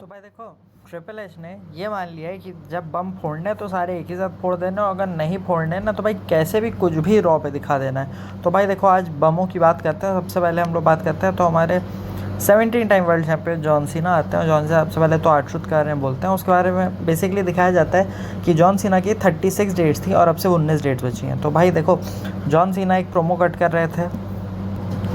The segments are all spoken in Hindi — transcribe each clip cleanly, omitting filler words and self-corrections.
तो भाई देखो, ट्रिपल एच ने ये मान लिया है कि जब बम फोड़ने तो सारे एक ही साथ फोड़ देना, और अगर नहीं फोड़ने ना तो भाई कैसे भी कुछ भी रॉ पे दिखा देना है। तो भाई देखो, आज बमों की बात करते हैं। सबसे पहले हम लोग बात करते हैं तो हमारे 17 time world champion John Cena आते हैं। जॉन सीना सबसे पहले तो आर्ट कर रहे हैं, बोलते हैं उसके बारे में बेसिकली दिखाया जाता है कि जॉन सीना की 36 डेट्स थी और अब से 19 डेट्स बची हैं। तो भाई देखो, जॉन सीना एक प्रोमो कट कर रहे थे,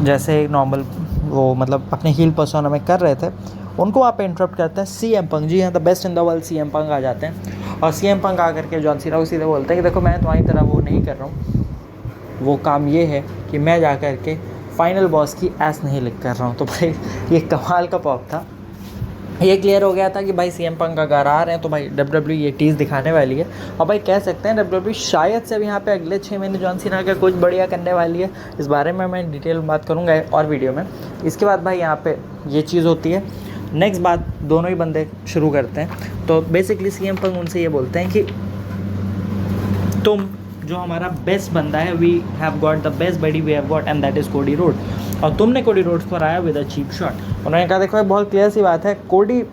जैसे एक नॉर्मल वो मतलब अपने हील पर्सोना में कर रहे थे। उनको वहाँ पे इंटरप्ट करते हैं सीएम पंक, जी हाँ, the best in the world CM Punk आ जाते हैं। और सीएम पंक आ करके जॉन सीना को सीधे बोलते हैं कि देखो, मैं तुम्हारी तरह वो नहीं कर रहा हूँ। वो काम ये है कि मैं जा कर के फाइनल बॉस की एस नहीं लिख कर रहा हूँ। तो भाई ये कमाल का पॉप था। ये क्लियर हो गया था कि भाई सीएम पंक अगर आ रहे हैं तो भाई डब्ल्यूडब्ल्यू ये टीज़ दिखाने वाली है। और भाई कह सकते हैं डब्ल्यूडब्ल्यू शायद से अब यहाँ पे अगले 6 महीने जॉन सीना का कुछ बढ़िया करने वाली है। इस बारे में मैं डिटेल में बात करूँगा और वीडियो में। इसके बाद भाई यहाँ पे ये चीज़ होती है। नेक्स्ट बात, दोनों ही बंदे शुरू करते हैं। तो बेसिकली सीएम पंक उनसे ये बोलते हैं कि तुम जो हमारा बेस्ट बंदा है, we have got the best buddy we have got and that is Cody Rhodes, और तुमने कोडी रोड्स को हराया विद अ चीप शॉट। उन्होंने कहा देखो, बहुत क्लियर सी बात है, कोडी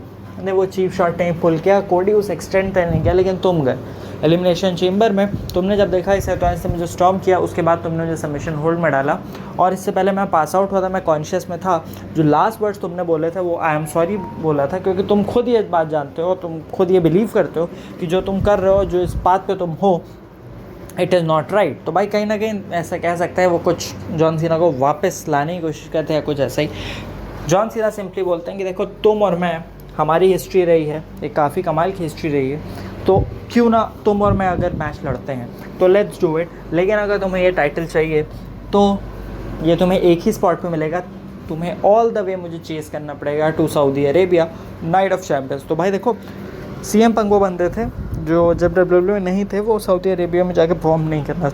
ने वो चीप शॉट नहीं पुल किया, कोडी उस एक्सटेंड तक नहीं किया, लेकिन तुम गए एलिमिनेशन चेंबर में। तुमने जब देखा इस एतवार से मुझे स्टॉप किया, उसके बाद तुमने मुझे सबमिशन होल्ड में डाला, और इससे पहले मैं पास आउट हुआ था, मैं कॉन्शियस में था। जो लास्ट वर्ड्स तुमने बोले थे वो आई एम सॉरी बोला था, क्योंकि तुम खुद ये बात जानते हो, तुम खुद ये बिलीव करते हो कि जो तुम कर रहे हो, जो इस बात पे तुम हो, इट इज़ नॉट राइट। तो भाई कहीं ना कहीं ऐसा कह सकता है वो कुछ जॉन सीना को वापस लाने की कोशिश करते हैं, कुछ ऐसा ही। जॉन सीना सिंपली बोलते हैं कि देखो, तुम और मैं, हमारी हिस्ट्री रही है, एक काफ़ी कमाल की हिस्ट्री रही है, तो क्यों ना तुम और मैं अगर मैच लड़ते हैं तो लेट्स डू इट। लेकिन अगर तुम्हें ये टाइटल चाहिए तो ये तुम्हें एक ही स्पॉट पे मिलेगा, तुम्हें ऑल द वे मुझे चेस करना पड़ेगा to Saudi Arabia, Night of Champions. तो भाई देखो, सीएम पंक वो बंदे थे जो जब डब्ल्यूडब्ल्यू में नहीं थे वो सऊदी अरेबिया में जाकर परफॉर्म नहीं करना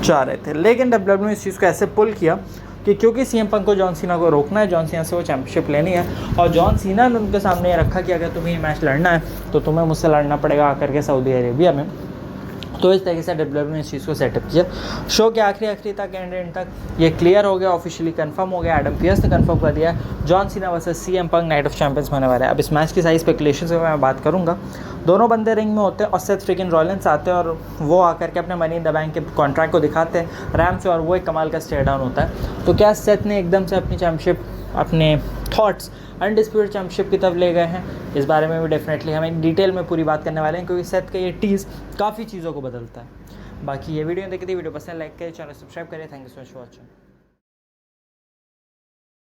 चाह रहे थे, लेकिन डब्ल्यूडब्ल्यू ने इस चीज़ को ऐसे पुल किया कि क्योंकि सीएम पंक को जॉन सीना को रोकना है, जॉन सीना से वो चैंपियनशिप लेनी है, और जॉन सीना ने उनके सामने ये रखा कि अगर तुम्हें ये मैच लड़ना है तो तुम्हें मुझसे लड़ना पड़ेगा आकर के सऊदी अरेबिया में। तो इस तरीके से डब्ल्यूडब्ल्यू ने इस चीज़ को सेटअप किया। शो के आखिरी तक, एंड तक ये क्लियर हो गया, ऑफिशियली कंफर्म हो गया, एडम पियर्स ने कंफर्म कर दिया, John Cena versus CM Punk night of champions होने वाला है। अब इस मैच की सारी स्पेकुलेशन से मैं बात करूँगा। दोनों बंदे रिंग में होते हैं और सेथ फ्रिकिन रॉलिंस आते हैं, और वो आकर के अपने मनी इन द बैंक के कॉन्ट्रैक्ट को दिखाते हैं रैम से, और वो एक कमाल का स्टेयर डाउन होता है। तो क्या सेथ ने एकदम से अपनी चैंपियनशिप, अपने थॉट्स अनडिस्प्यूटेड चैंपियनशिप की तरफ ले गए हैं? इस बारे में भी डेफिनेटली हम एक डिटेल में पूरी बात करने वाले हैं, क्योंकि सेथ का ये टीज़ काफ़ी चीज़ों को बदलता है। बाकी ये वीडियो देखी थी, वीडियो पसंद लाइक करें, चैनल सब्सक्राइब करें। Thank you so much for watching.